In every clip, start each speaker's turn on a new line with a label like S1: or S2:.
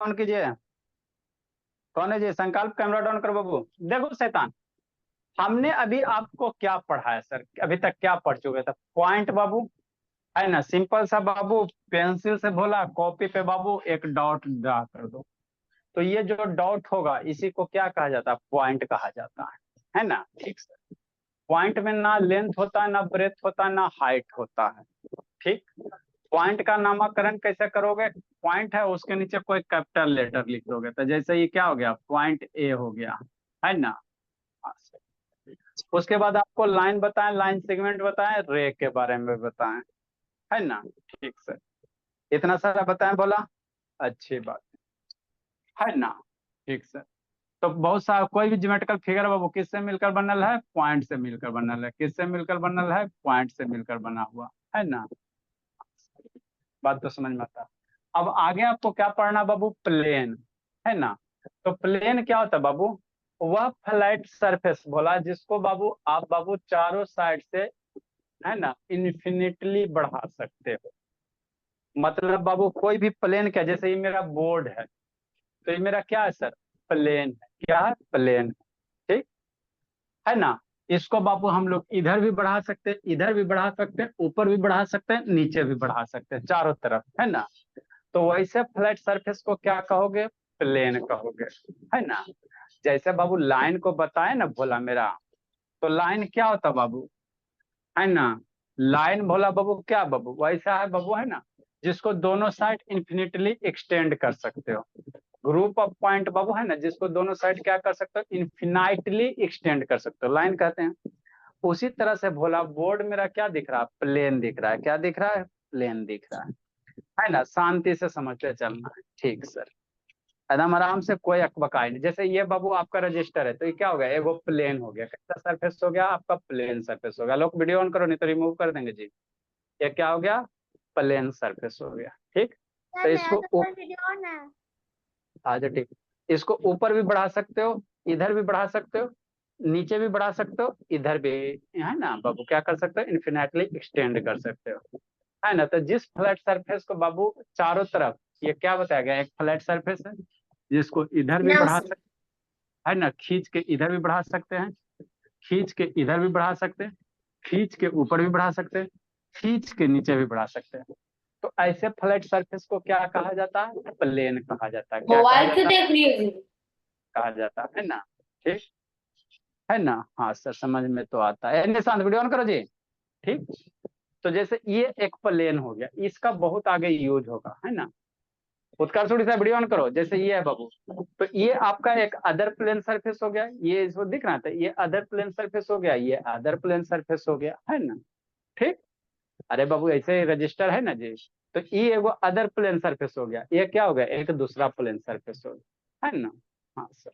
S1: On कीजिए। कौन है जी? संकल्प कैमरा डाउन करो बाबू। देखो शैतान, हमने अभी आपको क्या पढ़ाया सर? अभी तक क्या पढ़ चुके थे? पॉइंट बाबू, है ना? सिंपल सा बाबू, पेंसिल से बोला कॉपी पे बाबू एक डॉट ड्रा कर दो। तो ये जो डॉट होगा इसी को क्या कहा जाता है? पॉइंट कहा जाता है ना? ठीक सर। पॉइंट में ना लेंथ होता है, ना ब्रेथ होता है, ना हाइट होता है। ठीक। पॉइंट का नामकरण कैसे करोगे? पॉइंट है उसके नीचे कोई कैपिटल लेटर लिख दोगे, तो जैसे ये क्या हो गया? पॉइंट ए हो गया, है ना? हाँ, सही। उसके बाद आपको लाइन बताएं, लाइन सेगमेंट बताएं, रे के बारे में बताएं, है ना? ठीक सर। इतना सारा बताएं बोला, अच्छी बात है ना? ठीक सर। तो बहुत सारा कोई भी ज्योमेट्रिकल फिगर बाबू किससे मिलकर बनल है? पॉइंट से मिलकर बनल है। किससे मिलकर बनल है? पॉइंट से मिलकर बना हुआ, है ना? बात तो समझ में आता है। अब आगे आपको क्या पढ़ना बाबू? प्लेन, है ना? तो प्लेन क्या होता है बाबू? वह फ्लैट सरफेस बोला जिसको बाबू आप बाबू चारों साइड से, है ना, इन्फिनिटली बढ़ा सकते हो। मतलब बाबू कोई भी प्लेन, क्या जैसे ये मेरा बोर्ड है, तो ये मेरा क्या है सर? प्लेन है। क्या है? प्लेन। ठीक है ना? इसको बाबू हम लोग इधर भी बढ़ा सकते हैं, इधर भी बढ़ा सकते हैं, ऊपर भी बढ़ा सकते हैं, नीचे भी बढ़ा सकते हैं, चारों तरफ, है ना? तो वैसे फ्लैट सरफेस को क्या कहोगे? प्लेन कहोगे, है ना? जैसे बाबू लाइन को बताए ना भोला मेरा, तो लाइन क्या होता बाबू, है ना? लाइन भोला बाबू क्या बाबू? वैसा है बाबू, है ना, जिसको दोनों साइड इंफिनिटली एक्सटेंड कर सकते हो। ग्रुप ऑफ पॉइंट बाबू, है ना, जिसको दोनों साइड क्या कर सकते हो? इन्फिनाइटली एक्सटेंड कर सकते हो, लाइन कहते हैं। उसी तरह से भोला बोर्ड मेरा क्या दिख रहा है? प्लेन दिख रहा है। क्या दिख रहा है? प्लेन दिख रहा है ना? शांति से समझते चलना है। ठीक सर। एकदम आराम से, कोई अकबकाई नहीं। जैसे ये बाबू आपका रजिस्टर है, तो ये क्या हो गया? एगो प्लेन हो गया। कैसा सरफेस हो गया आपका? प्लेन सरफेस हो गया। लोग वीडियो ऑन करो नहीं तो रिमूव कर देंगे जी। ये क्या हो गया? प्लेन सरफेस हो गया। ठीक। तो
S2: मेरा
S1: इसको
S2: तो सर वीडियो ऑन है।
S1: अच्छा ठीक। इसको ऊपर भी बढ़ा सकते हो, इधर भी बढ़ा सकते हो, नीचे भी बढ़ा सकते हो, इधर भी, है ना बाबू? क्या कर सकते हो? इन्फिनेटली एक्सटेंड कर सकते हो, है ना? तो जिस फ्लैट सरफेस को बाबू चारों तरफ, ये क्या बताया गया? एक फ्लैट सरफेस है जिसको इधर भी
S2: नो
S1: बढ़ा
S2: सर।
S1: सकते, है ना, खींच के इधर भी बढ़ा सकते हैं, खींच के इधर भी बढ़ा सकते हैं, खींच के ऊपर भी बढ़ा सकते हैं, खींच के नीचे भी बढ़ा सकते हैं। तो ऐसे फ्लैट सरफेस को क्या कहा जाता है? प्लेन कहा जाता है। क्या कहा
S2: मोबाइल से
S1: जाता है?
S2: देख लीजिए।
S1: कहा जाता है ना? ठीक है ना? हाँ सर, समझ में तो आता है। निशांत वीडियो ऑन करो जी। ठीक। तो जैसे ये एक प्लेन हो गया, इसका बहुत आगे यूज होगा, है ना? उत्कर्ष उड़ीसा वीडियो ऑन करो। जैसे ये है बाबू, तो ये आपका एक अदर प्लेन सरफेस हो गया। ये इसको दिख रहा था, ये अदर प्लेन सरफेस हो गया, ये अदर प्लेन सरफेस हो गया, है ना? ठीक। अरे बाबू ऐसे रजिस्टर है ना जी, तो ये एगो अदर प्लेन सरफेस हो गया। ये क्या हो गया? एक दूसरा प्लेन सरफेस हो गया, है ना? हाँ सर।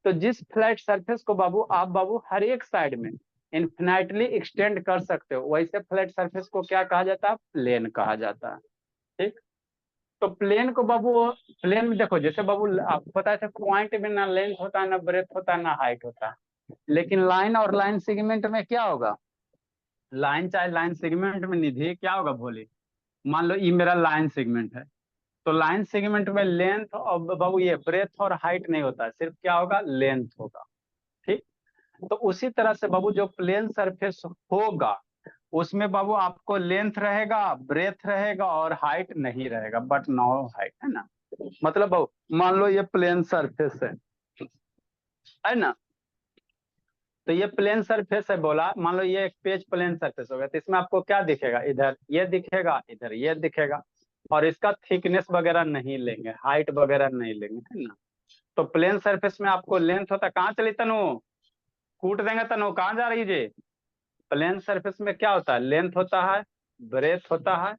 S1: तो जिस फ्लैट सरफेस को बाबू आप बाबू हर एक साइड में इन्फिनाइटली एक्सटेंड कर सकते हो, वैसे फ्लैट सरफेस को क्या कहा जाता है? प्लेन कहा जाता है। ठीक। तो प्लेन को बाबू, प्लेन में देखो, जैसे बाबू आपको पता है पॉइंट में ना लेंथ होता है, ना ब्रेथ होता है, ना हाइट होता है। लेकिन लाइन और लाइन सेगमेंट में क्या होगा? लाइन चाहे लाइन सेगमेंट में निधि क्या होगा भोले? मान लो ये मेरा लाइन सेगमेंट है, तो लाइन सेगमेंट में लेंथ और बाबू ये ब्रेथ और हाइट नहीं होता है, सिर्फ क्या होगा? लेंथ होगा। ठीक। तो उसी तरह से बाबू जो प्लेन सरफेस होगा उसमें बाबू आपको लेंथ रहेगा, ब्रेथ रहेगा और हाइट नहीं रहेगा, बट नो हाइट, है ना? मतलब बाबू मान लो ये प्लेन सरफेस है ना? तो ये प्लेन सरफेस है बोला, मान लो ये एक पेज प्लेन सरफेस हो गया, तो इसमें आपको क्या दिखेगा? इधर ये दिखेगा, इधर ये दिखेगा, और इसका थिकनेस वगैरह नहीं लेंगे, हाइट वगैरह नहीं लेंगे, है ना? तो प्लेन सरफेस में आपको लेंथ होता है। कहाँ चली तनु? कूट देंगे तनु, कहाँ जा रही है जी? प्लेन सरफेस में क्या होता है? लेंथ होता है, ब्रेथ होता है,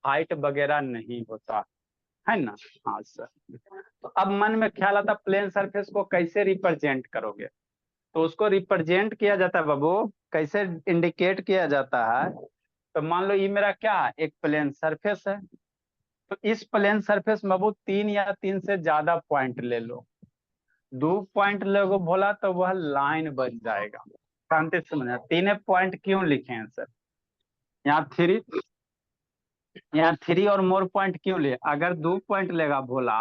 S1: हाइट वगैरह नहीं होता, है ना? हाँ सर। तो अब मन में ख्याल आता, प्लेन सरफेस को कैसे रिप्रेजेंट करोगे? तो उसको रिप्रेजेंट किया जाता है बाबू, कैसे इंडिकेट किया जाता है? तो मान लो ये मेरा क्या है? एक प्लेन सरफेस है। तो इस प्लेन सरफेस में बाबू तीन या तीन से ज्यादा पॉइंट ले लो। दो पॉइंट लोगो बोला तो वह लाइन बन जाएगा। शांति से समझना, तीन पॉइंट क्यों लिखे हैं सर? यहाँ थ्री, यहाँ थ्री और मोर पॉइंट क्यों लिए? अगर दो पॉइंट लेगा भोला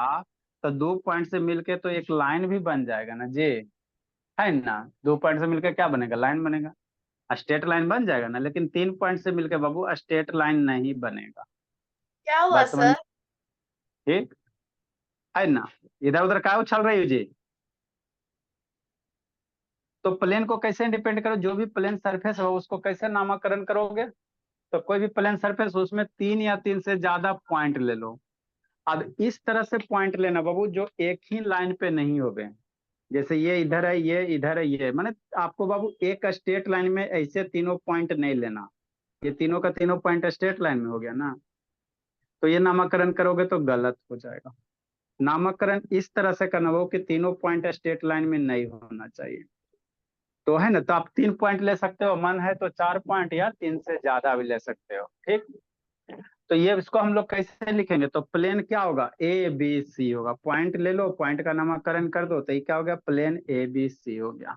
S1: तो 2 पॉइंट से मिलके तो एक लाइन भी बन जाएगा ना जी, है ना। 2 पॉइंट से मिलकर क्या बनेगा, लाइन बनेगा, स्ट्रेट लाइन बन जाएगा ना। लेकिन 3 पॉइंट से मिलकर बाबू स्ट्रेट लाइन नहीं बनेगा।
S2: क्या हुआ
S1: बात समझ में?
S2: सर?
S1: ठीक है ना। इधर उधर क्या उछल रही हो जी। तो प्लेन को कैसे डिपेंड करो, जो भी प्लेन सरफेस हो उसको कैसे नामकरण करोगे। तो कोई भी प्लेन सरफेस हो उसमें 3 या 3 से ज्यादा पॉइंट ले लो। अब इस तरह से पॉइंट लेना बाबू जो एक ही लाइन पे नहीं हो गए। जैसे ये इधर है, ये इधर है, ये माने आपको बाबू एक स्ट्रेट लाइन में ऐसे तीनों पॉइंट नहीं लेना। ये तीनों का तीनों पॉइंट स्ट्रेट लाइन में हो गया ना, तो ये नामकरण करोगे तो गलत हो जाएगा। नामकरण इस तरह से करना हो कि तीनों पॉइंट स्ट्रेट लाइन में नहीं होना चाहिए। तो है ना, तो आप 3 पॉइंट ले सकते हो, मन है तो 4 पॉइंट या 3 से ज्यादा भी ले सकते हो। ठीक। तो ये इसको हम लोग कैसे लिखेंगे, तो प्लेन क्या होगा, ए बी सी होगा। पॉइंट ले लो, पॉइंट का नामकरण कर दो, तो ये क्या हो गया, प्लेन ए बी सी हो गया।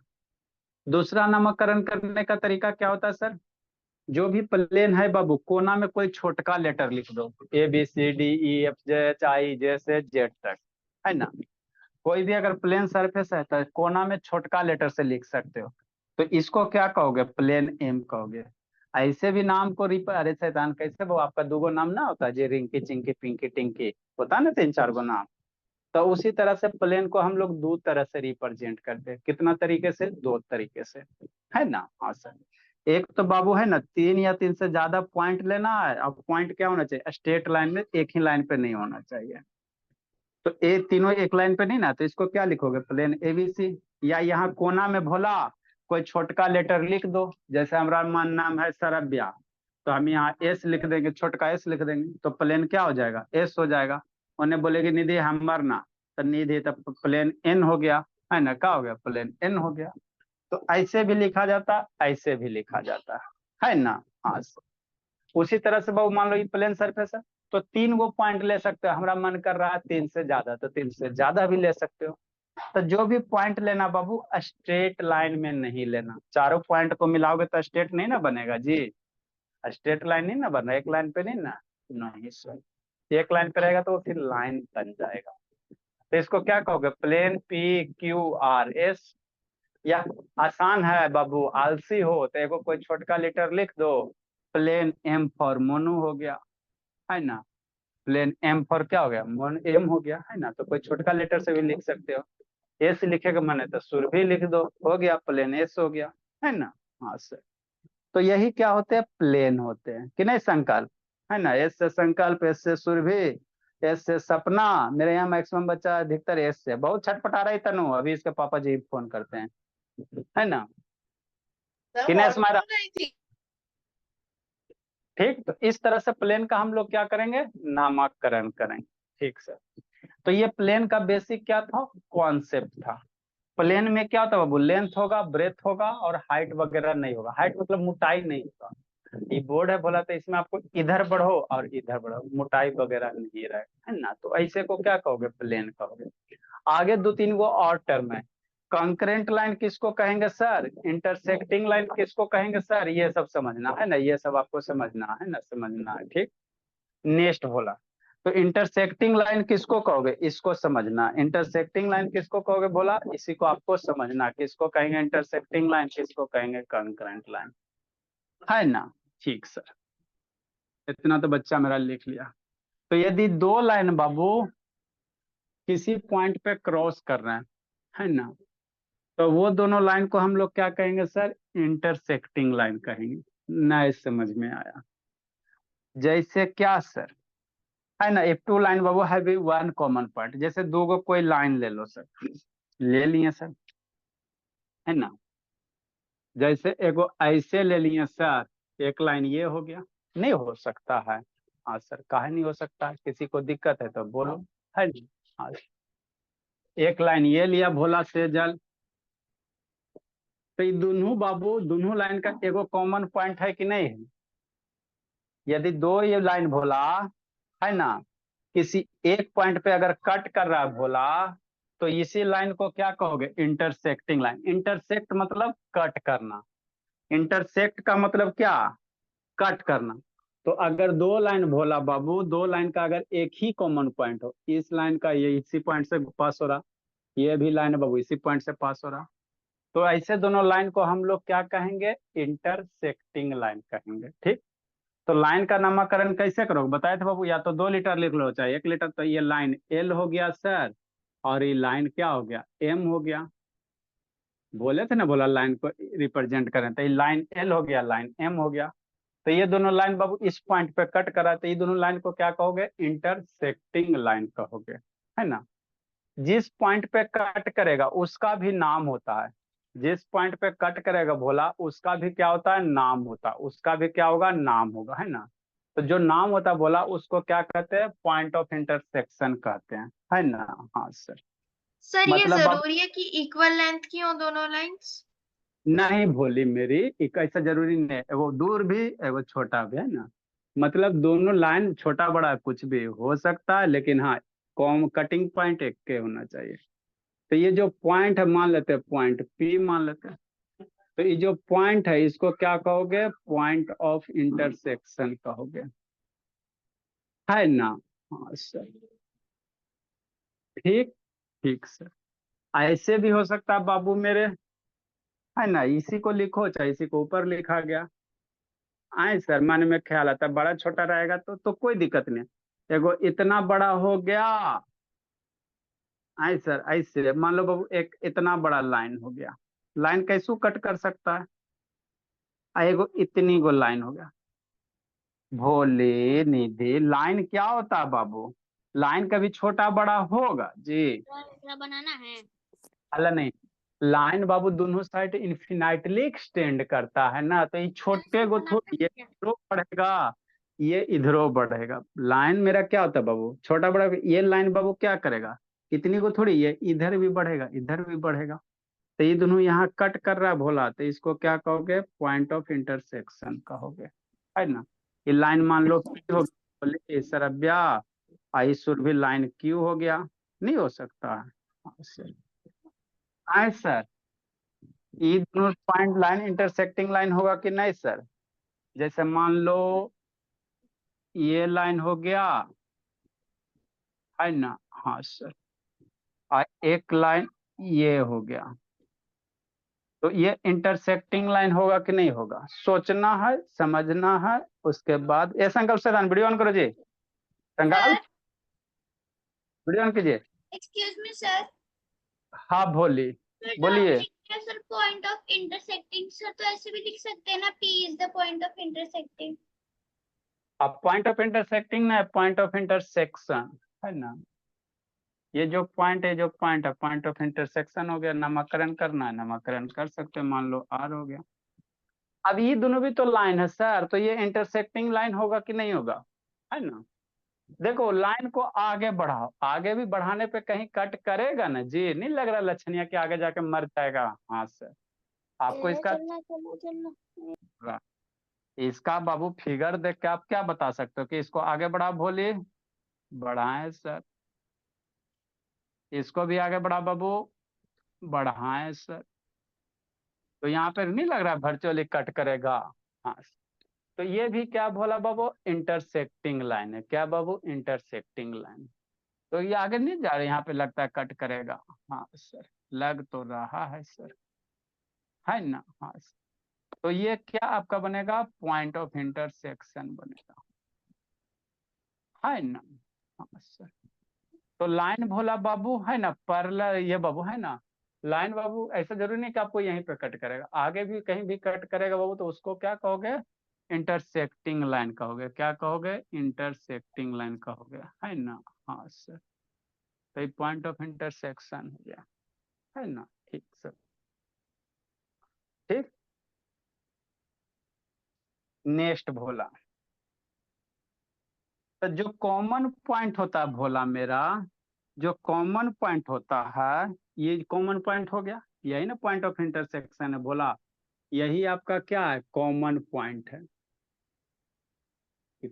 S1: दूसरा नामकरण करने का तरीका क्या होता है सर, जो भी प्लेन है बाबू कोना में कोई छोटका लेटर लिख दो, A B C D E F J H I J से जेड तक, है ना। कोई भी अगर प्लेन सरफेस है तो कोना में छोटका लेटर से लिख सकते हो। तो इसको क्या कहोगे, प्लेन एम कहोगे। ऐसे भी नाम को अरे शैतान कैसे, वो आपका 2 गो नाम ना होता है जी, रिंकी चिंकी पिंकी टिंकी, होता है ना 3 4 गो नाम। तो उसी तरह से प्लेन को हम लोग 2 तरह से रिप्रेजेंट करते हैं। कितना तरीके से, 2 तरीके से, है ना। हाँ सर। एक तो बाबू है ना 3 या 3 से ज्यादा पॉइंट लेना है। अब पॉइंट क्या होना चाहिए, स्ट्रेट लाइन में एक ही लाइन पे नहीं होना चाहिए। तो ए तीनों एक लाइन पे नहीं ना, तो इसको क्या लिखोगे, प्लेन एबीसी। या यहाँ कोना में भोला कोई छोटका लेटर लिख दो, जैसे हमारा नाम है सरब्या, तो हम यहाँ एस लिख देंगे, छोटका एस लिख देंगे, तो प्लेन क्या हो जाएगा, एस हो जाएगा। उन्हें बोलेगी निधि हमर ना, तो निधि, तो प्लेन एन हो गया, है ना, क्या हो गया, प्लेन एन हो गया। तो ऐसे भी लिखा जाता, ऐसे भी लिखा जाता है ना। हाँ। उसी तरह से बाबू मान लो ये प्लेन सरफेस है, तो 3 गो पॉइंट ले सकते हो। हमारा मन कर रहा है 3 से ज्यादा, तो 3 से ज्यादा भी ले सकते हो। तो जो भी पॉइंट लेना बाबू स्ट्रेट लाइन में नहीं लेना। चारों पॉइंट को मिलाओगे तो स्ट्रेट नहीं ना बनेगा जी, स्ट्रेट लाइन नहीं ना बना, एक लाइन पे नहीं ना, नहीं सर। एक लाइन पे रहेगा तो वो फिर लाइन बन जाएगा। तो इसको क्या कहोगे, plane P Q R S. या आसान है बाबू, आलसी हो तो एगो कोई छोटका लेटर लिख दो, प्लेन एम फॉर मोनू हो गया, है ना। प्लेन एम फॉर क्या हो गया, मोन एम हो गया, है ना। तो कोई छोटका लेटर से भी लिख सकते हो। एस लिखेगा मैंने तो सुरभि लिख दो, हो गया प्लेन एस हो गया, है ना। हाँ सर। तो यही क्या होते हैं, प्लेन होते हैं कि नहीं, संकल्प, है ना। एस से संकल्प, एस से सुरभि, एस से सपना। मेरे यहाँ मैक्सिमम बच्चा अधिकतर एस से, बहुत छटपटा रही तनु, अभी इसके पापा जी फोन करते हैं, है ना।
S2: सर
S1: किनेश
S2: कॉल
S1: मारा।
S2: कर रही थी।
S1: ठीक, तो इस तरह से प्लेन का हम लोग क्या करेंगे, नामकरण करेंगे। ठीक सर। तो ये प्लेन का बेसिक क्या था, कॉन्सेप्ट था। प्लेन में क्या होता है बाबू, लेंथ होगा, ब्रेथ होगा, और हाइट वगैरह नहीं होगा। हाइट मतलब मोटाई नहीं होगा। ये बोर्ड है बोला तो इसमें आपको इधर बढ़ो और इधर बढ़ो, मोटाई वगैरह नहीं रहे, है ना। तो ऐसे को क्या कहोगे, प्लेन कहोगे। आगे 2 3 गो और टर्म है। कंकरेंट लाइन किसको कहेंगे सर, इंटरसेक्टिंग लाइन किसको कहेंगे सर, ये सब समझना है ना, ये सब आपको समझना है ना, समझना है। ठीक। नेक्स्ट बोला, तो इंटरसेक्टिंग लाइन किसको कहोगे, इसको समझना। इंटरसेक्टिंग लाइन किसको कहोगे बोला, इसी को आपको समझना, किसको कहेंगे इंटरसेक्टिंग लाइन, किसको कहेंगे कंकरेंट लाइन, है ना। ठीक सर। इतना तो बच्चा मेरा लिख लिया। तो यदि 2 लाइन बाबू किसी पॉइंट पे क्रॉस कर रहे हैं, है ना, तो वो दोनों लाइन को हम लोग क्या कहेंगे सर, इंटरसेक्टिंग लाइन कहेंगे। नहीं समझ में आया, जैसे क्या सर, है ना। इफ टू लाइन बाबू है भी वन कॉमन पॉइंट, जैसे 2 गो कोई लाइन ले लो सर, ले लिए सर, है ना। जैसे एगो ऐसे ले लिए सर, एक लाइन ये हो गया, नहीं हो सकता है। हाँ सर, काहे नहीं हो सकता है, किसी को दिक्कत है तो बोलो, है ना। हाँ, एक लाइन ये लिया भोला से जल। तो ये दोनों बाबू, दोनों लाइन का एगो कॉमन पॉइंट है कि नहीं है। यदि दो ये लाइन भोला, है ना, किसी एक पॉइंट पे अगर कट कर रहा है भोला, तो इसी लाइन को क्या कहोगे, इंटरसेक्टिंग लाइन। इंटरसेक्ट मतलब कट करना, इंटरसेक्ट का मतलब क्या, कट करना। तो अगर दो लाइन भोला बाबू, दो लाइन का अगर एक ही कॉमन पॉइंट हो, इस लाइन का ये इसी पॉइंट से पास हो रहा, ये भी लाइन है बाबू इसी पॉइंट से पास हो रहा, तो ऐसे दोनों लाइन को हम लोग क्या कहेंगे, इंटरसेक्टिंग लाइन कहेंगे। ठीक, तो लाइन का नामकरण कैसे करोगे बताए थे बाबू, या तो 2 लीटर लिख लो चाहे 1 लीटर। तो ये लाइन एल हो गया सर, और ये लाइन क्या हो गया, एम हो गया। बोले थे ना, बोला लाइन को रिप्रेजेंट करें, तो ये लाइन एल हो गया, लाइन एम हो गया। तो ये दोनों लाइन बाबू इस पॉइंट पे कट करा, तो ये दोनों लाइन को क्या कहोगे, इंटरसेक्टिंग लाइन कहोगे, है ना। जिस पॉइंट पे कट करेगा उसका भी नाम होता है, जिस पॉइंट पे कट करेगा भोला उसका भी क्या होता है, नाम होता है, उसका भी क्या होगा, नाम होगा, है ना। तो जो नाम होता है भोला उसको क्या कहते हैं, पॉइंट ऑफ इंटरसेक्शन कहते हैं, है ना। हाँ सर।
S2: सर ये
S1: मतलब अब
S2: जरूरी है कि इक्वल लेंथ की हो दोनों लाइंस?
S1: नहीं भोली मेरी, एक ऐसा जरूरी नहीं है, वो दूर भी वो छोटा भी, है ना। मतलब दोनों लाइन छोटा बड़ा कुछ भी हो सकता है, लेकिन हाँ कॉम कटिंग पॉइंट एक के होना चाहिए। तो ये जो पॉइंट है मान लेते हैं, पॉइंट पी मान लेते हैं, तो ये जो पॉइंट है इसको क्या कहोगे, पॉइंट ऑफ इंटरसेक्शन कहोगे, है ना। हाँ सर। ठीक, ठीक सर। ऐसे भी हो सकता है बाबू मेरे, है ना, इसी को लिखो चाहे इसी को ऊपर लिखा गया, आए सर मन में ख्याल आता है, बड़ा छोटा रहेगा तो कोई दिक्कत नहीं। एगो इतना बड़ा हो गया, आए सर ऐसे मान लो बाबू एक इतना बड़ा लाइन हो गया, लाइन कैसू कट कर सकता है, एगो इतनी गो लाइन हो गया। भोले निधि, लाइन क्या होता है बाबू, लाइन कभी छोटा बड़ा होगा जी,
S3: क्या बनाना है?
S1: अल्लाह नहीं। लाइन बाबू दोनों साइड इन्फिनाइटली एक्सटेंड करता है ना, तो ये छोटे को थोड़ी ये इधरों बढ़ेगा, ये इधरों बढ़ेगा। लाइन मेरा क्या होता है बाबू, छोटा बड़ा, ये लाइन बाबू क्या करेगा, इतनी को थोड़ी, ये इधर भी बढ़ेगा इधर भी बढ़ेगा। तो ये दोनों यहाँ कट कर रहा है भोला, तो इसको क्या कहोगे, पॉइंट ऑफ इंटरसेक्शन कहोगे, है ना। ये लाइन मान लो P हो गया, बोले सरब्या, आई शुड भी लाइन क्यू हो गया, नहीं हो सकता है। हाँ, सर। आए सर, ये दोनों पॉइंट लाइन इंटरसेक्टिंग लाइन होगा कि नहीं सर। जैसे मान लो ये लाइन हो गया, है ना। हाँ सर। और एक लाइन ये हो गया, तो ये इंटरसेक्टिंग लाइन होगा कि नहीं होगा, सोचना है समझना है। उसके बाद ये संकल्प से वीडियो ऑन करो जी, संकल्प वीडियो ऑन कीजिए।
S3: एक्सक्यूज मी सर,
S1: हाँ भोली,
S3: बेटा
S1: बोलिए।
S3: Sir point of intersecting, sir तो ऐसे भी लिख सकते हैं ना, P is the point of intersecting.
S1: अब पॉइंट ऑफ इंटरसेक्टिंग ना, पॉइंट ऑफ इंटरसेक्शन, है ना। ये जो पॉइंट है, जो पॉइंट है पॉइंट ऑफ इंटरसेक्शन हो गया, नामकरण करना है नामकरण कर सकते हैं, मान लो आर हो गया। अब ये दोनों भी तो लाइन है सर, तो ये इंटरसेक्टिंग लाइन होगा कि नहीं होगा, है ना। देखो लाइन को आगे बढ़ाओ, आगे भी बढ़ाने पे कहीं कट करेगा ना जी, नहीं लग रहा लक्षणीय कि आगे जाके मर जाएगा। हाँ सर, आपको इसका
S3: चलना चलना चलना।
S1: इसका बाबू फिगर देख के आप क्या बता सकते हो कि इसको आगे बढ़ा भोली, बढ़ाएं सर, इसको भी आगे बढ़ा बाबू, बढ़ाएं सर। तो यहाँ पे नहीं लग रहा वर्चुअली कट करेगा। हाँ, तो ये भी क्या बोला बाबू, इंटरसेक्टिंग लाइन है, क्या बाबू, इंटरसेक्टिंग लाइन। तो ये आगे नहीं जा रहा, यहाँ पे लगता है कट करेगा। हाँ सर, लग तो रहा है सर, है ना। हाँ सर, तो ये क्या आपका बनेगा, पॉइंट ऑफ इंटरसेक्शन बनेगा, है ना। हाँ सर। तो लाइन भोला बाबू, है ना, पैरेलल ये बाबू, है ना। लाइन बाबू ऐसा जरूरी नहीं कि आपको यहीं पे कट करेगा, आगे भी कहीं भी कट करेगा बाबू, तो उसको क्या कहोगे, इंटरसेक्टिंग लाइन कहोगे, क्या कहोगे, इंटरसेक्टिंग लाइन कहोगे, है ना। हाँ सर, तो ये पॉइंट ऑफ इंटरसेक्शन हो गया, है ना। ठीक सर, ठीक। नेक्स्ट भोला, तो जो कॉमन पॉइंट होता है भोला मेरा, जो कॉमन पॉइंट होता है, ये कॉमन पॉइंट हो गया, यही ना पॉइंट ऑफ इंटरसेक्शन है भोला, यही आपका क्या है, कॉमन पॉइंट है।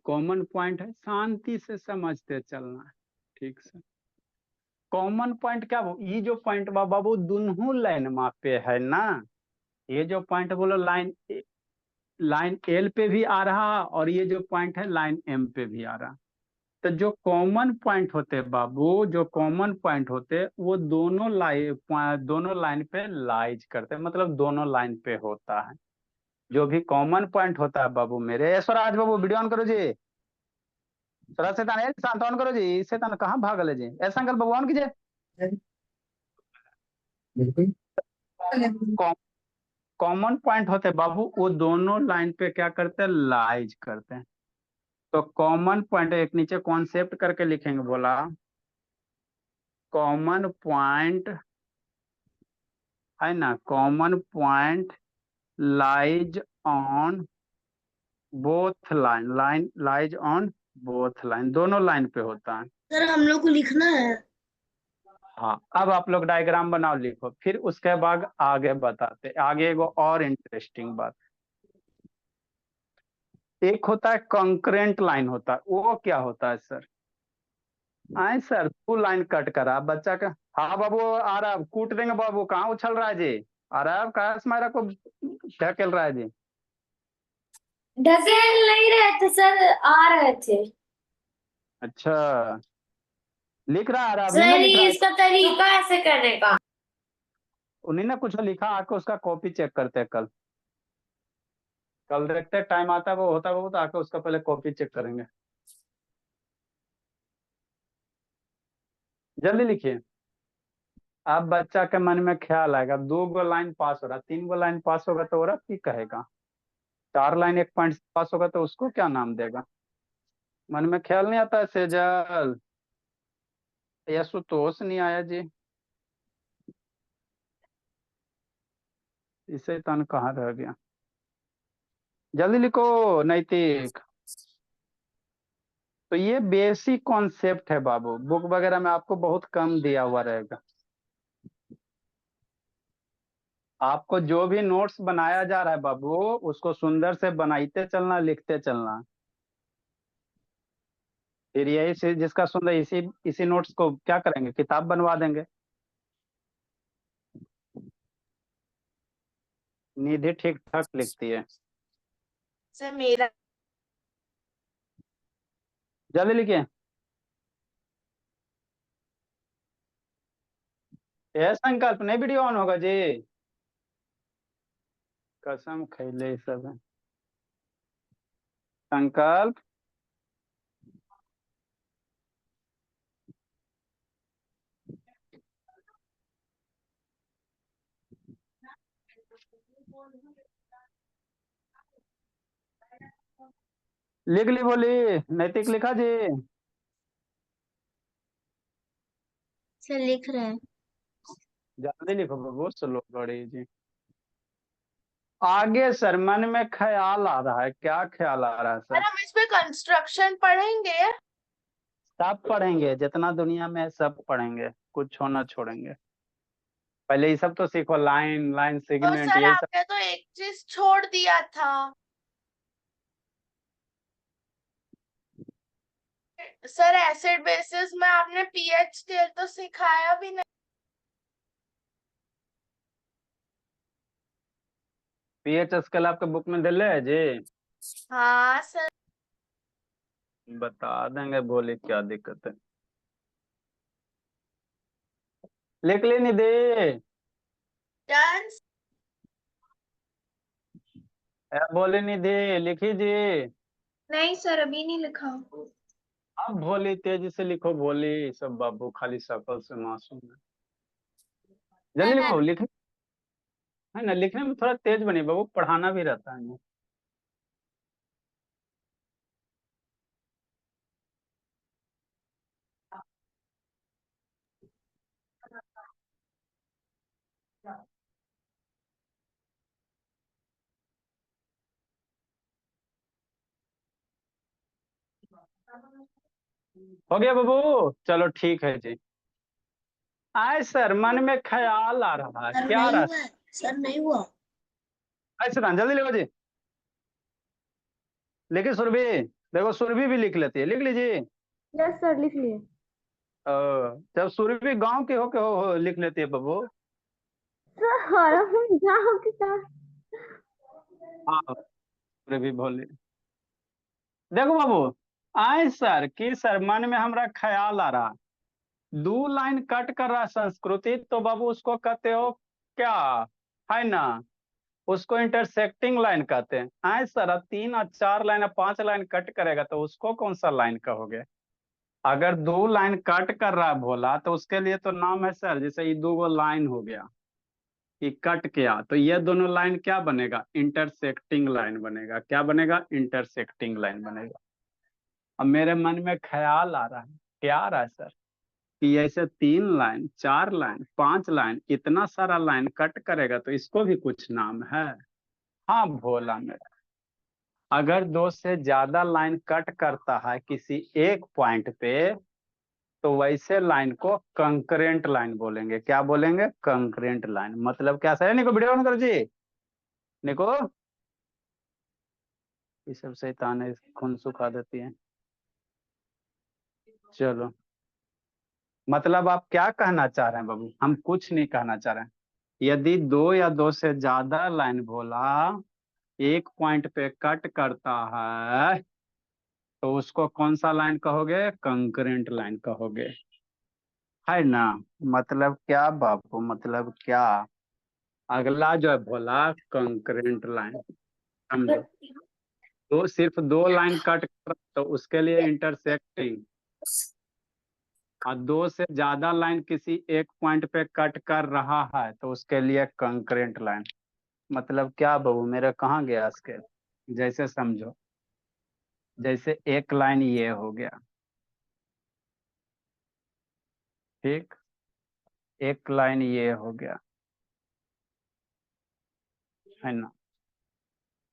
S1: कॉमन पॉइंट है, शांति से समझते चलना है, ठीक से। कॉमन पॉइंट क्या वो, ये जो पॉइंट बाबू दोनों लाइन पे है ना, ये जो पॉइंट बोलो लाइन लाइन एल पे भी आ रहा और ये जो पॉइंट है लाइन एम पे भी आ रहा। तो जो कॉमन पॉइंट होते बाबू, जो कॉमन पॉइंट होते वो दोनों लाइन पे लाइज करते, मतलब दोनों लाइन पे होता है। जो भी कॉमन पॉइंट होता है बाबू मेरे। स्वराज बाबू वीडियो ऑन करो जी। स्वराज शैतान शांत ऑन करो जी। शैतान कहाँ भागल है जी? ऐसा अंकल बाबू ऑन कीजिए।
S4: बिल्कुल।
S1: कॉमन पॉइंट होते बाबू वो दोनों लाइन पे क्या करते हैं, लाइज करते हैं। तो कॉमन पॉइंट एक नीचे कॉन्सेप्ट करके लिखेंगे, बोला कॉमन पॉइंट है ना, common point lies on both line lies on both line, दोनों लाइन पे होता है।
S4: सर हम लोग को लिखना है।
S1: हाँ, अब आप लोग डायग्राम बनाओ, लिखो, फिर उसके बाद आगे बताते। आगे एगो और इंटरेस्टिंग बात, एक होता है कंकरेंट लाइन होता है। वो क्या होता है सर? आए सर, तू लाइन कट करा बच्चा का। हाँ बाबू आ रहा, कूट देंगे बाबू। कहाँ उछल रहा है जी? आ रहा है, कहा मायरा को ढकेल रहा है जी?
S4: ढकेल नहीं रहे थे सर, आ रहे थे।
S1: अच्छा, लिख रहा है, अभी ना
S4: सर
S1: लिख रहा है।
S4: इसका तरीका ऐसे करने का।
S1: उन्हीं ने कुछ लिखा, आके उसका कॉपी चेक करते हैं कल। कल देखते हैं, टाइम आता है वो होता है वो, तो आके उसका पहले कॉपी चेक करेंगे। जल्दी लिखिए। अब बच्चा के मन में ख्याल आएगा, 2 गो लाइन पास हो रहा, 3 गो लाइन पास होगा तो और की कहेगा, 4 लाइन एक पॉइंट से पास होगा तो उसको क्या नाम देगा? मन में ख्याल नहीं आता है सेजल? यशुतोष नहीं आया जी? इसे तन कहाँ रह गया? जल्दी लिखो नैतिक। तो ये बेसिक कॉन्सेप्ट है बाबू, बुक वगैरह में आपको बहुत कम दिया हुआ रहेगा। आपको जो भी नोट्स बनाया जा रहा है बाबू, उसको सुंदर से बनाते चलना, लिखते चलना। फिर यही से जिसका सुंदर, इसी इसी नोट्स को क्या करेंगे, किताब बनवा देंगे। निधि ठीक ठाक लिखती है।
S4: सर मेरा
S1: जल्दी लिखिए। ये संकल्प नहीं, वीडियो ऑन होगा जी? कसम खैले सब है। संकल्प लिख ली बोली? नैतिक लिखा जी?
S2: सर लिख रहे हैं।
S1: जल्दी लिखो बाबू, स्लो बड़ी जी। आगे सर मन में ख्याल आ रहा है, क्या ख्याल आ रहा है
S4: सर
S1: सर?
S4: हम इस पे कंस्ट्रक्शन पढ़ेंगे।
S1: सब पढ़ेंगे, जितना दुनिया में है सब पढ़ेंगे, कुछ होना छोड़ेंगे। पहले ये सब तो सीखो, लाइन लाइन
S4: तो
S1: सेगमेंट
S4: सर
S1: यही सब।
S4: आपने तो एक चीज छोड़ दिया था। सर एसिड बेसिस में आपने पीएच स्केल तो सिखाया भी नहीं।
S1: पीएच स्केल आपके बुक में दिले है जी?
S4: हाँ सर।
S1: बता देंगे, बोले क्या दिक्कत है। लिख ली निधि?
S4: डन।
S1: बोली निधि लिखी जी?
S2: नहीं सर अभी नहीं लिखा।
S1: अब भोली तेजी से लिखो, भोली सब बाबू खाली शकल से मासूम है। जल्दी लिखो, लिखने है ना, लिखने में थोड़ा तेज बनी बाबू, पढ़ाना भी रहता है। हो गया बाबू? चलो ठीक है जी। आए सर मन में ख्याल आ रहा है, क्या आ रहा है?
S4: सर नहीं हुआ।
S1: ऐसे जल्दी लिखो जी। लिखिए सुरभि, देखो सुरभि भी लिख लेती है, लिख लीजिए।
S2: यस सर लिख लिए।
S1: जब सुरभि गांव के हो लिख लेती है बाबू।
S2: सर हम गाँव के साथ।
S1: हाँ, भी बोले। देखो बाबू, आए सर कि सर मन में हमरा ख्याल आ रहा, दो लाइन कट कर रहा संस्कृति, तो बाबू उसको कहते हो क्या, है ना, उसको इंटरसेक्टिंग लाइन कहते हैं। आए सर, अब 3 और 4 लाइन और 5 लाइन कट करेगा तो उसको कौन सा लाइन कहोगे? अगर 2 लाइन कट कर रहा है भोला तो उसके लिए तो नाम है सर, जैसे ये 2 लाइन हो गया, ये कट किया तो ये दोनों लाइन क्या बनेगा? इंटरसेक्टिंग लाइन बनेगा। क्या बनेगा? इंटरसेक्टिंग लाइन बनेगा। अब मेरे मन में ख्याल आ रहा है, क्या आ रहा है सर, कि ऐसे 3 लाइन 4 लाइन 5 लाइन इतना सारा लाइन कट करेगा तो इसको भी कुछ नाम है? हाँ भोला मेरा, अगर 2 से ज्यादा लाइन कट करता है किसी एक पॉइंट पे तो वैसे लाइन को कंकरेंट लाइन बोलेंगे। क्या बोलेंगे? Concurrent line. मतलब क्या सर? निको वीडियो ऑन करो जी, निको, ये सब शैतान है, खून सुखा देती है। चलो, मतलब आप क्या कहना चाह रहे हैं बाबू? हम कुछ नहीं कहना चाह रहे हैं। यदि 2 या 2 से ज्यादा लाइन भोला एक पॉइंट पे कट करता है तो उसको कौन सा लाइन कहोगे? कंकरेंट लाइन कहोगे, है ना। मतलब क्या बाबू, मतलब क्या? अगला जो है भोला कंकरेंट लाइन, समझो। सिर्फ 2 लाइन कट कर तो उसके लिए इंटरसेक्टिंग, और 2 से ज्यादा लाइन किसी एक पॉइंट पे कट कर रहा है तो उसके लिए कंकरेंट लाइन। मतलब क्या बाबू मेरा, कहाँ गया स्केल? जैसे समझो, जैसे एक लाइन ये हो गया, ठीक, एक लाइन ये हो गया, है ना,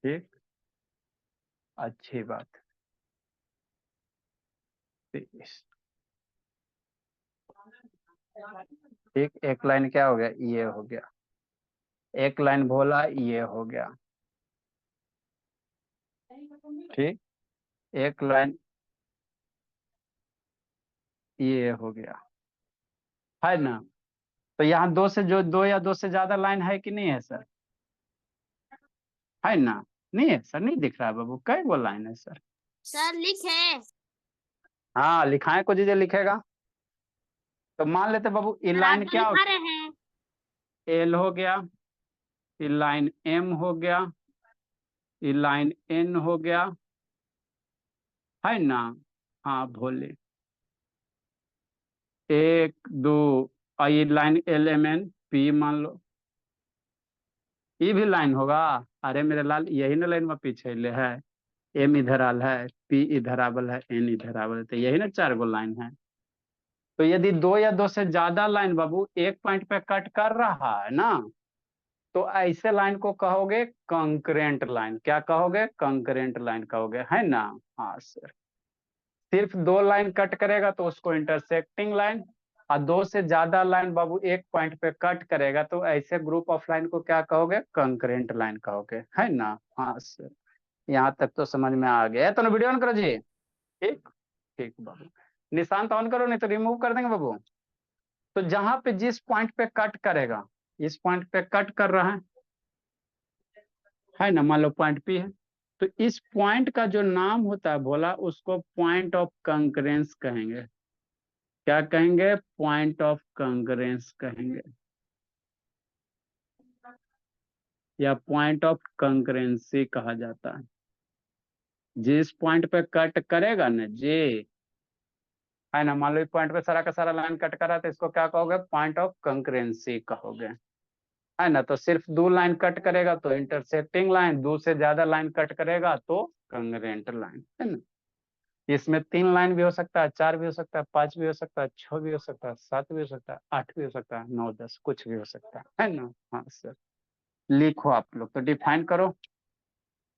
S1: ठीक, अच्छी बात। ठीक, एक लाइन क्या हो गया? ये हो गया। एक लाइन भोला ये हो गया, ठीक, एक लाइन ये हो गया, है ना। तो यहाँ 2 से जो 2 या 2 से ज्यादा लाइन है कि नहीं है सर? है ना? नहीं है सर? नहीं दिख रहा है बाबू, कई गो लाइन है सर?
S2: सर लिखे।
S1: हाँ लिखाए को जीजे लिखेगा। तो मान लेते बाबू ये
S2: सर आप
S1: लाइन
S2: तो
S1: क्या हो,
S2: लिखा रहे हैं।
S1: एल हो गया, ये लाइन एम हो गया, ये लाइन एन हो गया, है ना। हाँ भोले, 1 2, और ये line L M N P मान लो, ये भी लाइन होगा। अरे मेरे लाल, यही ना लाइन में पीछे ले है, एम इधर आल है, पी इधर आवल है, एन इधर आवल है, तो यही ना 4 गो लाइन है। तो यदि 2 या 2 से ज्यादा लाइन बाबू एक पॉइंट पे कट कर रहा है ना, तो ऐसे लाइन को कहोगे कंकरेंट लाइन। क्या कहोगे? कंकरेंट लाइन कहोगे, है ना। हाँ सर, सिर्फ 2 लाइन कट करेगा तो उसको इंटरसेक्टिंग लाइन, और 2 से ज्यादा लाइन बाबू एक पॉइंट पे कट करेगा तो ऐसे ग्रुप ऑफ लाइन को क्या कहोगे? कंकरेंट लाइन कहोगे, है ना। हाँ सर, यहाँ तक तो समझ में आ गया। तो वीडियो ऑन करो जी, ठीक, ठीक बाबू। निशान तो ऑन करो, नहीं तो रिमूव कर देंगे बाबू। तो जहां पे जिस पॉइंट पे कट करेगा, इस पॉइंट पे कट कर रहा है ना, मान लो पॉइंट पी है, तो इस पॉइंट का जो नाम होता है बोला उसको पॉइंट ऑफ कंकरेंस कहेंगे। क्या कहेंगे? पॉइंट ऑफ कंकरेंस कहेंगे, या पॉइंट ऑफ कंकरेंसी कहा जाता है। जिस पॉइंट पे कट करेगा ना जी, है ना, मान लो इस पॉइंट पे सारा का सारा लाइन कट कर रहा है तो इसको क्या कहोगे? पॉइंट ऑफ कंकरेंसी कहोगे, है ना। तो सिर्फ 2 लाइन कट करेगा तो इंटरसेक्टिंग लाइन, 2 से ज्यादा लाइन कट करेगा तो कंकरेंट लाइन, है ना। इसमें 3 लाइन भी हो सकता है, 4 भी हो सकता है, 5 भी हो सकता है, 6 भी हो सकता है, 7 भी हो सकता है, 8 भी हो सकता है, 9 10 कुछ भी हो सकता है ना। हाँ सर, लिखो आप लोग, तो डिफाइन करो।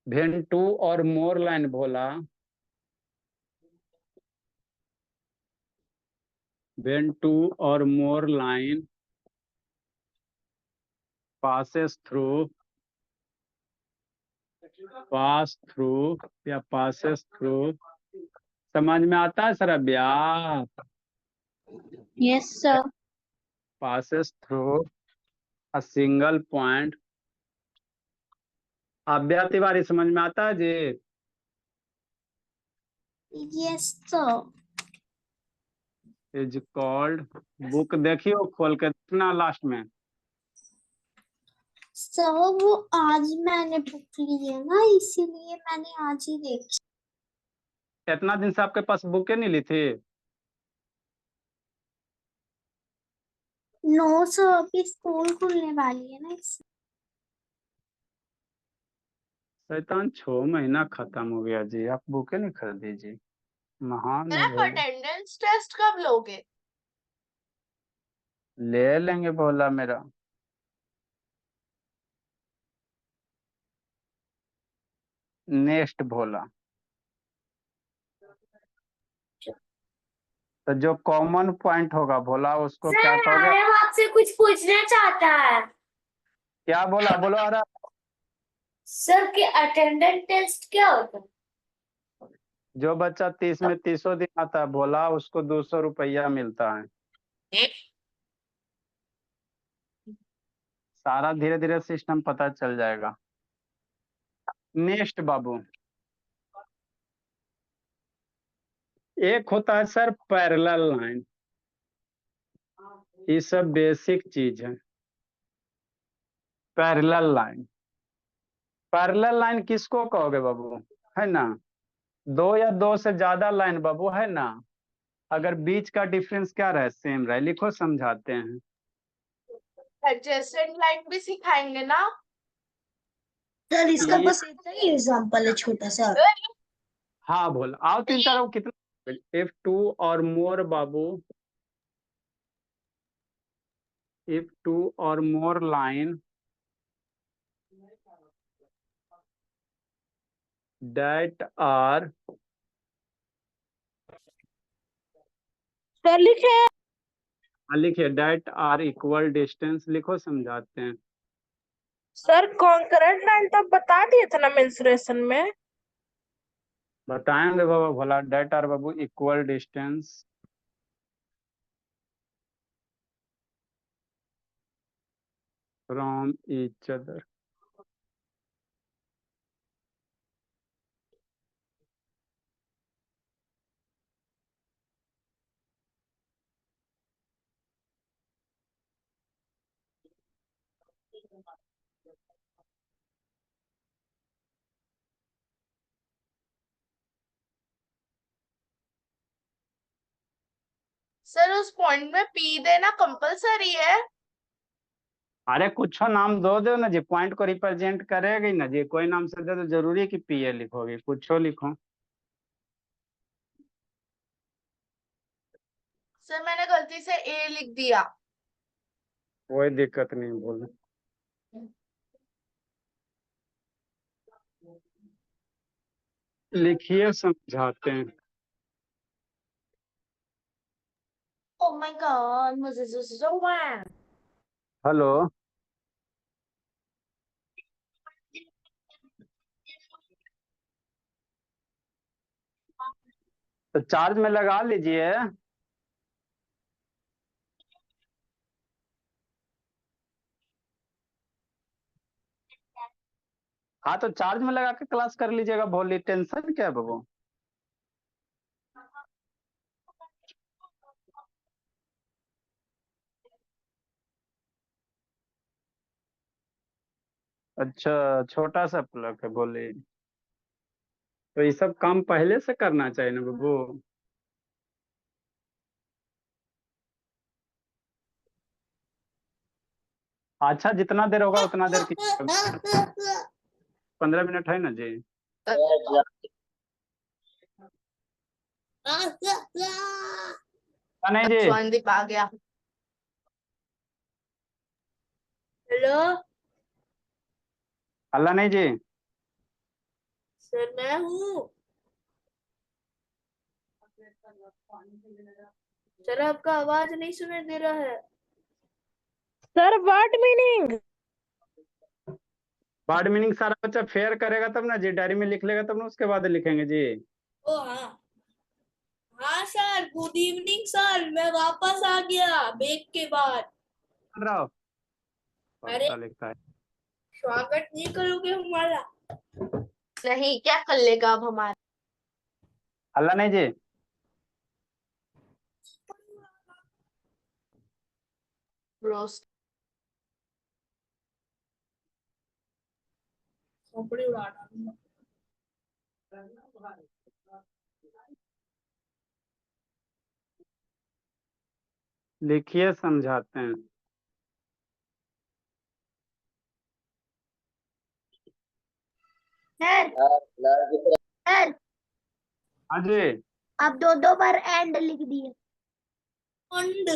S1: वेन 2 और मोर लाइन बोला, when 2 or more line passes through, pass through या passes through, समझ में आता है सर अभ्यास?
S2: Yes sir.
S1: passes through a single point अव्यय तिवारी समझ में आता है जी?
S2: Yes, sir.
S1: Is called, book देखियो खोल के देखना लास्ट में।
S2: सर वो आज मैंने बुक ली है ना, इसीलिए मैंने आज ही देखी।
S1: इतना दिन से आपके पास बुकें नहीं ली थी?
S2: नो सर, अभी स्कूल खुलने वाली है ना इसलिए।
S1: शैतान 6 महीना खत्म हो गया जी, आप बुकें नहीं खरीदी जी। महान
S4: सर
S1: है
S4: आप
S1: भाई।
S4: अटेंडेंस टेस्ट कब लोगे?
S1: ले लेंगे बोला मेरा। नेक्स्ट भोला। तो जो कॉमन पॉइंट होगा भोला उसको क्या कहोगे?
S5: मैडम आपसे कुछ पूछना चाहता है।
S1: क्या बोला, बोलो। अरे
S5: सर के अटेंडेंस टेस्ट क्या होता है?
S1: जो बच्चा 30 में 30 दिन आता है भोला, उसको 200 रुपया मिलता है। सारा धीरे धीरे सिस्टम पता चल जाएगा। नेक्स्ट बाबू। एक होता है सर पैरेलल लाइन, ये सब बेसिक चीज है। पैरेलल लाइन, पैरेलल लाइन किसको कहोगे बाबू? है ना, दो या दो से ज्यादा लाइन बाबू, है ना, अगर बीच का डिफरेंस क्या रहे, सेम रहे, लिखो समझाते हैं।
S4: एडजेसेंट लाइन भी सिखाएंगे ना?
S5: सर इसका
S1: ये-
S5: बस इतना ही एग्जांपल है छोटा सा।
S1: हाँ बोल, आओ तीन चार कितना, if 2 और मोर बाबू, if 2 और more line that are,
S4: sir लिखे।
S1: लिखिए that are equal distance, लिखो समझाते हैं।
S4: सर कॉन्करेंट लाइन तो बता दिए थे ना मेंसुरेशन में।
S1: बताएंगे बाबा भोला, that are Babu equal distance from each other।
S4: Sir उस पॉइंट में पी देना कंपलसरी है?
S1: अरे कुछ नाम दो ना जी, पॉइंट को रिप्रेजेंट करेगी ना जी, कोई नाम से दे तो जरूरी है कि पी ए लिखोगे, कुछ लिखो।
S4: सर मैंने गलती से ए लिख दिया।
S1: कोई दिक्कत नहीं, बोलो। लिखिए समझाते हैं।
S5: ओह माय गॉड मुझे so bad।
S1: हेलो, तो चार्ज में लगा लीजिए। हाँ तो चार्ज में लगा के क्लास कर लीजिएगा, भोली टेंशन क्या है बाबू। अच्छा, छोटा सा प्लग है, बोले तो ये सब काम पहले से करना चाहिए ना बाबू। अच्छा जितना देर होगा उतना देर की, 15 मिनट है ना जी। नहीं जी,
S4: स्वानदीप आ गया। हेलो
S1: अल्लाह नहीं जी।
S4: सर मैं हूँ। सर आपका आवाज नहीं सुनाई दे रहा है। Sir what meaning?
S1: Word meaning सारा बच्चा फेयर करेगा तब ना जी, डायरी में लिख लेगा तब ना, उसके बाद लिखेंगे जी।
S4: ओ हाँ हाँ सर, गुड इवनिंग सर, मैं वापस आ गया ब्रेक के बाद।
S1: रहो,
S4: अरे
S1: पता लिखता है।
S4: स्वागत नहीं करोगे हमारा?
S5: नहीं, क्या कर लेगा अब हमारा?
S1: अल्लाह नहीं जी।
S5: रोस्ट।
S4: खोपड़ी उड़ा डालूंगा।
S1: लिखिए समझाते हैं।
S3: सर सर
S1: हाँ जी।
S3: आप दो दो बार एंड लिख दिए।
S4: अंड।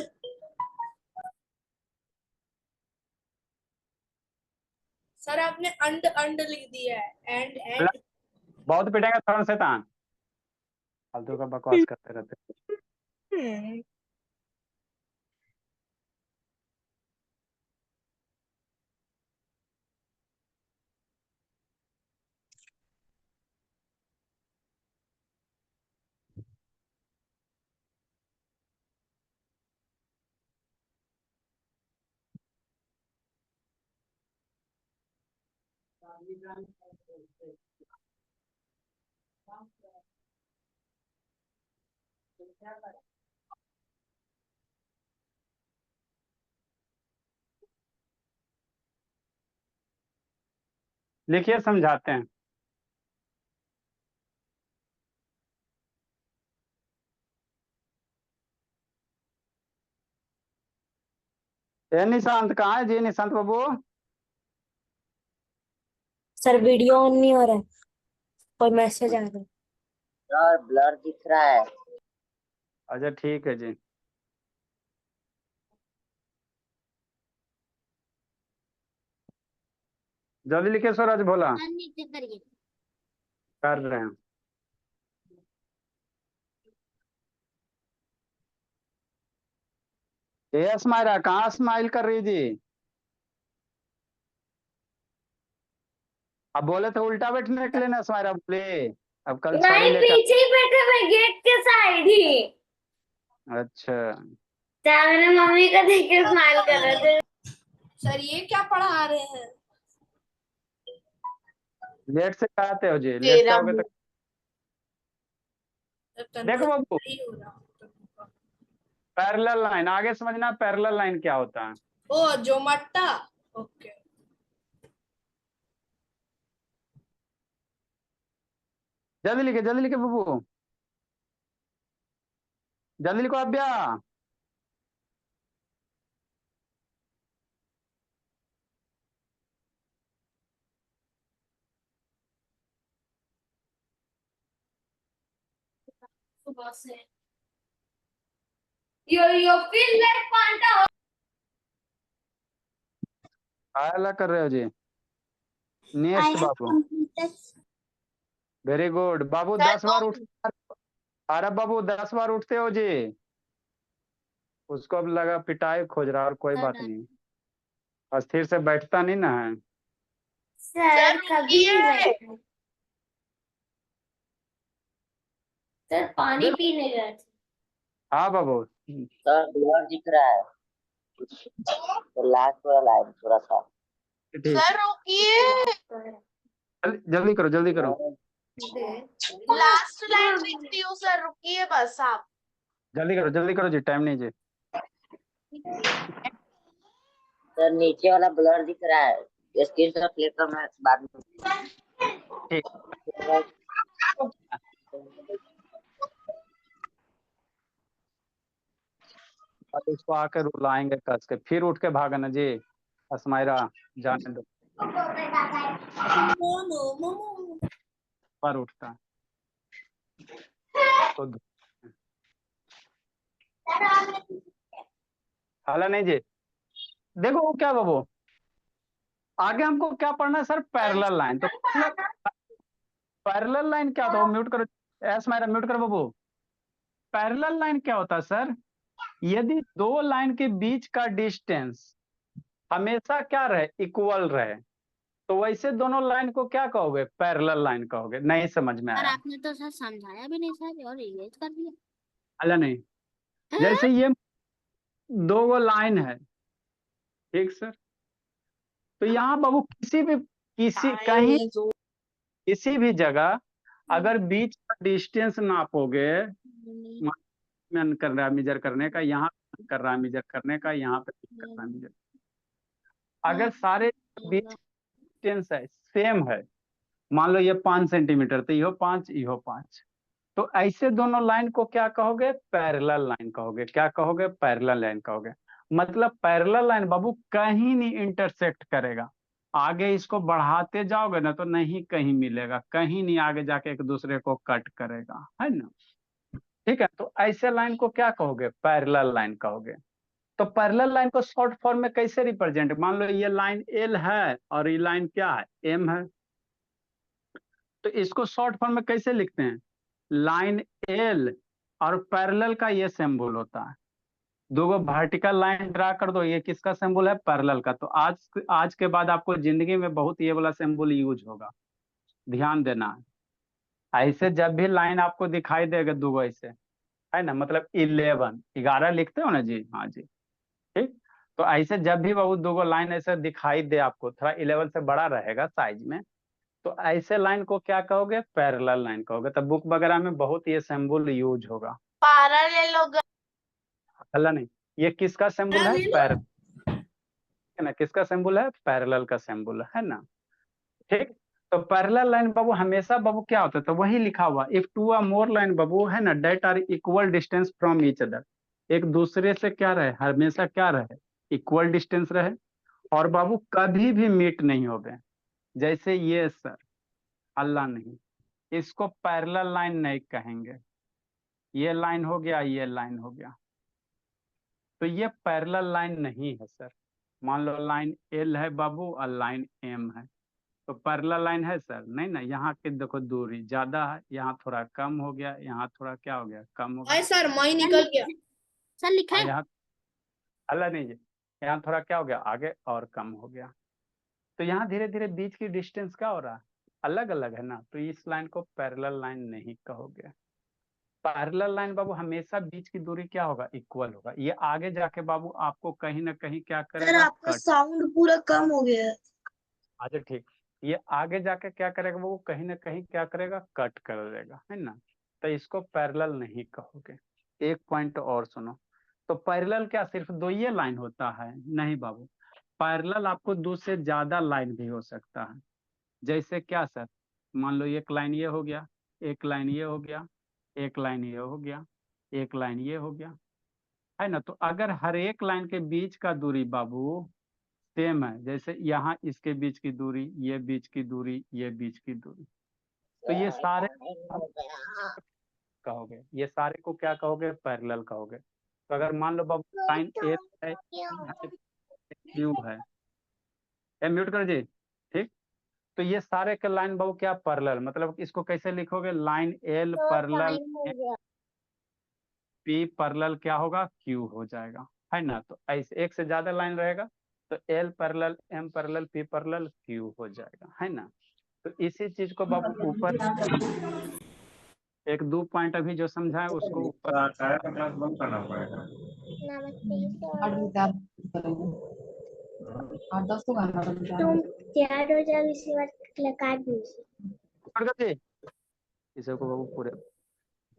S4: सर आपने अंड अंड लिख दिया है। एंड
S1: बहुत पिटेगा थोड़ा शैतान, फालतू का बकवास करते रहते। लिखिए समझाते हैं। ए निशांत कहाँ है जी? निशांत बाबू
S6: सर वीडियो ऑन नहीं हो रहा है, कोई मैसेज आ रहा है।
S7: यार ब्लर दिख रहा है।
S1: अच्छा ठीक है जी। जल्दी लिखिए सूरज भोला।
S3: नीचे करिए।
S1: कर रहे हैं। ए अस्माइरा कहाँ स्माइल कर रही जी? अब बोले तो उल्टा बैठने के लिए ना अस्माइरा बोले। अब कल छवि
S6: नहीं,
S1: लेकर।
S6: पीछे ही बैठे हुए गेट के साइड ही।
S1: अच्छा
S6: क्या मैंने मम्मी को देख के स्माइल कर रहे थे।
S4: सर ये क्या पढ़ा रहे हैं?
S1: लेट से कराते हो जी, लेट से
S5: तेरा
S1: आओगे तो। देखो बाबू,
S4: नहीं हो रहा।
S1: पैरेलल लाइन आगे समझना, पैरेलल लाइन क्या होता है।
S4: ओ जो मट्टा। ओके।
S1: जल्दी लिखे बाबू, जल्दी लिखो अभ्या।
S6: सुबह से यो फील लाइक पांडा।
S1: अलग कर रहे हो जी।
S2: I
S1: next
S2: have
S1: Babu,
S2: completed.
S1: Very good Babu.
S5: Sir
S1: 10 बार उठ। अरे बाबू 10 बार उठते हो जी। उसको अब लगा पिटाई खोज रहा, और कोई बात नहीं, अस्थिर से बैठता नहीं ना है।
S6: सर कभी नहीं
S5: रुकिए।
S6: बैठे। सर पानी
S1: देखो
S6: पीने गए थे।
S1: हाँ बाबू,
S7: सर ब्लर दिख रहा है, तो लास्ट वाला लाइन थोड़ा सा।
S1: ठीक।
S5: सर रुकिए।
S1: जल्दी करो जल्दी करो।
S5: लास्ट लाइन लिखती हूँ सर, रुकिए बस आप।
S1: जल्दी करो जी, टाइम नहीं जी।
S7: सर नीचे वाला ब्लर दिख रहा है, स्क्रीनशॉट लेकर मैं बाद में।
S1: ठीक। अब इसको आकर रुलाएंगे कस के, फिर उठ के भागना जी। अस्माइरा जाने दो,
S4: मोमो मोमो।
S1: पर उठता है तो। हाला नहीं जी। देखो वो क्या बाबू, आगे हमको क्या पढ़ना है सर? Parallel line. तो पैरेलल लाइन क्या होता है? वो म्यूट करो, अस्माइरा म्यूट करो बाबू। पैरेलल लाइन क्या होता है सर? यदि दो लाइन के बीच का डिस्टेंस हमेशा क्या रहे? इक्वल रहे, तो वैसे दोनों लाइन को क्या कहोगे? पैरेलल लाइन कहोगे। नहीं समझ में
S3: सर
S1: आया?
S3: आपने तो सर समझाया भी नहीं सर और इरेज कर दिया।
S1: अल्लाह नहीं। जैसे ये दो वो लाइन है, ठीक सर, तो यहाँ बाबू किसी भी जगह अगर बीच का डिस्टेंस नापोगे, मन कर रहा है मेजर करने का, यहाँ कर रहा है मेजर करने का, यहाँ पे कर रहा है मेजर, अगर सारे बीच डिस्टेंस है सेम है, मान लो ये 5 सेंटीमीटर, तो इहो 5 इहो 5, तो ऐसे दोनों लाइन को क्या कहोगे? पैरेलल लाइन कहोगे। क्या कहोगे? पैरेलल लाइन कहोगे। मतलब पैरेलल लाइन बाबू कहीं नहीं इंटरसेक्ट करेगा। आगे इसको बढ़ाते जाओगे ना तो नहीं कहीं मिलेगा, कहीं नहीं आगे जाके एक दूसरे को कट करेगा, है ना? ठीक है, तो ऐसे लाइन को क्या कहोगे? पैरेलल लाइन कहोगे। तो पैरेलल लाइन को शॉर्ट फॉर्म में कैसे रिप्रेजेंट? मान लो ये लाइन एल है और ये लाइन क्या है? एम है, तो इसको शॉर्ट फॉर्म में कैसे लिखते हैं? लाइन एल और पैरेलल का ये सिंबल होता है। दो वर्टिकल लाइन ड्रा कर दो, ये किसका सिंबल है? पैरेलल का। तो आज के बाद आपको जिंदगी में बहुत ये वाला सिंबल यूज होगा, ध्यान देना। ऐसे जब भी लाइन आपको दिखाई देगा दो ऐसे, है ना, मतलब 11 लिखते हो ना जी? हाँ जी, ठीक। तो ऐसे जब भी बहुत दो लाइन ऐसे दिखाई दे आपको, थोड़ा 11 से बड़ा रहेगा साइज में, तो ऐसे लाइन को क्या कहोगे? पैरेलल लाइन कहोगे। तो बुक वगैरह में बहुत ये सिंबल यूज होगा।
S5: पैरेलल होगा।
S1: अल्लाह नहीं, ये किसका सिंबल है? पैरेलल, है ना? किसका सिंबल है? पैरेलल का सिंबल है ना? ठीक। तो पैरेलल लाइन बाबू हमेशा बाबू क्या होता है? तो वही लिखा हुआ, if two or more line बाबू, है ना, that are equal distance from each other, एक दूसरे से क्या रहे? हमेशा क्या रहे? इक्वल डिस्टेंस रहे, और बाबू कभी भी मीट नहीं हो गए। जैसे ये सर, अल्लाह नहीं, इसको पैरेलल लाइन नहीं कहेंगे। ये लाइन हो गया, ये लाइन हो गया, तो ये पैरेलल लाइन नहीं है सर। मान लो लाइन एल है बाबू और लाइन एम है, तो पैरेलल लाइन है सर? नहीं ना, यहाँ के देखो दूरी ज्यादा है, यहाँ थोड़ा कम हो गया, यहाँ थोड़ा क्या हो गया? कम हो गया।
S4: सर मई निकल गया।
S2: सर लिखा है।
S1: यहाँ अल्लाह नहीं जी, यहाँ थोड़ा क्या हो गया? आगे और कम हो गया। तो यहाँ धीरे धीरे बीच की डिस्टेंस क्या हो रहा है? अलग अलग है ना, तो इस लाइन को पैरेलल लाइन नहीं कहोगे। पैरेलल लाइन बाबू हमेशा बीच की दूरी क्या होगा? इक्वल होगा। ये आगे जाके बाबू आपको कहीं ना कहीं क्या
S2: सर
S1: करेगा?
S2: आपका
S1: कट।
S2: साउंड पूरा कम हो गया है।
S1: अच्छा ठीक, ये आगे जाके क्या करेगा? वो कहीं ना कहीं क्या करेगा? कट कर देगा, है ना? तो इसको पैरेलल नहीं कहोगे। एक पॉइंट और सुनो, तो पैरेलल क्या सिर्फ दो ये लाइन होता है? नहीं बाबू, पैरेलल आपको दो से ज्यादा लाइन भी हो सकता है। जैसे क्या सर? मान लो एक लाइन ये हो गया, एक लाइन ये हो गया, एक लाइन ये हो गया, एक लाइन ये हो गया, है ना? तो अगर हर एक लाइन के बीच का दूरी बाबू सेम है, जैसे यहाँ इसके बीच की दूरी, ये बीच की दूरी, ये बीच की दूरी, तो ये सारे कहोगे, ये सारे को क्या कहोगे? पैरेलल कहोगे। तो अगर मान लो बाबू लाइन ए है, क्यू है, म्यूट कर जी, ठीक। तो ये सारे के लाइन बाबू क्या? पैरेलल, मतलब इसको कैसे लिखोगे? Line L parallel P parallel क्या होगा? क्यू हो जाएगा, है ना? तो ऐसे एक से ज्यादा लाइन रहेगा तो L parallel M parallel P parallel Q हो जाएगा, है ना? तो इसी चीज को बाबू ऊपर एक दो पॉइंट अभी जो समझा है उसको ऊपर
S2: तुम तैयार हो जाओ इसी बात काट दीजिए।
S1: इसे को बाबू पूरे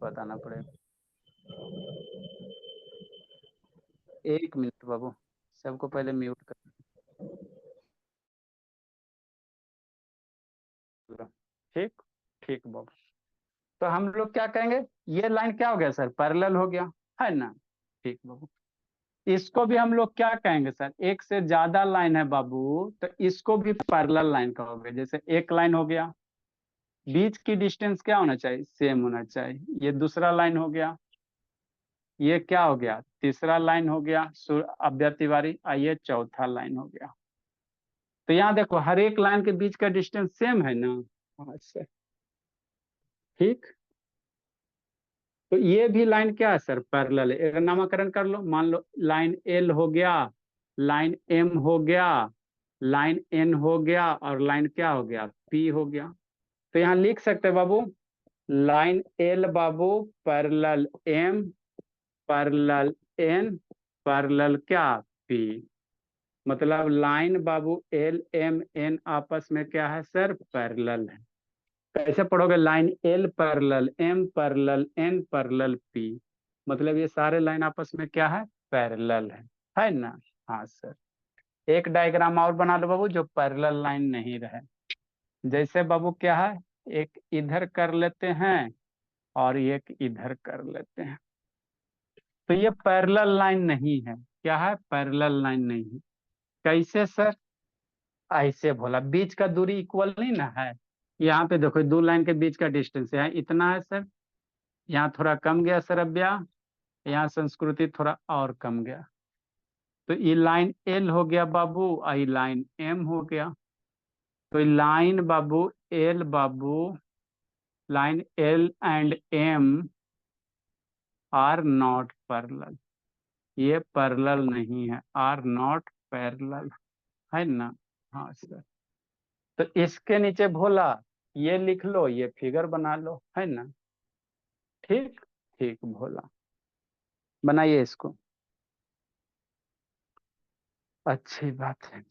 S1: बताना पड़ेगा। एक मिनट बाबू, सबको पहले म्यूट कर। ठीक ठीक बाबू, तो हम लोग क्या कहेंगे? ये लाइन क्या हो गया सर? पैरेलल हो गया, है ना? ठीक बाबू, इसको भी हम लोग क्या कहेंगे सर? एक से ज्यादा लाइन है बाबू, तो इसको भी पैरेलल लाइन कहोगे। जैसे एक लाइन हो गया, बीच की डिस्टेंस क्या होना चाहिए? सेम होना चाहिए। ये दूसरा लाइन हो गया, ये क्या हो गया? तीसरा लाइन हो गया अव्या तिवारी, ये चौथा लाइन हो गया। तो यहाँ देखो हर एक लाइन के बीच का डिस्टेंस सेम है ना? अच्छा ठीक, तो ये भी लाइन क्या है सर? पैरेलल है। एक नामकरण कर लो, मान लो लाइन एल हो गया, लाइन एम हो गया, लाइन एन हो गया, और लाइन क्या हो गया? पी हो गया। तो यहाँ लिख सकते हैं बाबू, लाइन एल बाबू parallel M parallel N parallel क्या? पी। मतलब लाइन बाबू एल एम एन आपस में क्या है सर, पैरेलल है। कैसे पढ़ोगे, line L parallel M parallel N parallel P, मतलब ये सारे लाइन आपस में क्या है, पैरेलल है ना। हाँ सर, एक डायग्राम और बना लो बाबू जो पैरेलल लाइन नहीं रहे। जैसे बाबू क्या है, एक इधर कर लेते हैं और एक इधर कर लेते हैं, तो ये पैरेलल लाइन नहीं है। क्या है, पैरेलल लाइन नहीं है। कैसे सर, ऐसे बोला, बीच का दूरी इक्वल नहीं ना है। यहाँ पे देखो दो लाइन के बीच का डिस्टेंस है इतना है सर, यहाँ थोड़ा कम गया सर अभ्या, यहाँ संस्कृति थोड़ा और कम गया, तो ये लाइन एल हो गया बाबू और ये लाइन एम हो गया। तो ये लाइन बाबू एल बाबू, line L and M are not parallel, ये पैरेलल नहीं है, आर नॉट पैरेलल, है ना। हाँ सर, तो इसके नीचे भोला ये लिख लो, ये फिगर बना लो, है ना। ठीक ठीक भोला, बनाइए इसको, अच्छी बात है।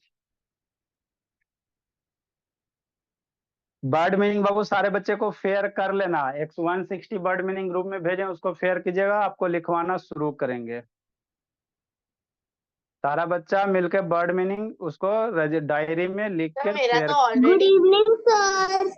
S1: बर्ड मीनिंग बाबू सारे बच्चे को फेयर कर लेना, 160 बर्ड मीनिंग ग्रुप में भेजें, उसको फेयर कीजिएगा, आपको लिखवाना शुरू करेंगे। सारा बच्चा मिलकर बर्ड मीनिंग उसको डायरी में लिख
S5: सर
S1: के
S5: मेरा
S1: फेयर।
S5: तो
S2: गुड
S5: ऑलरेडी
S2: इवनिंग सर।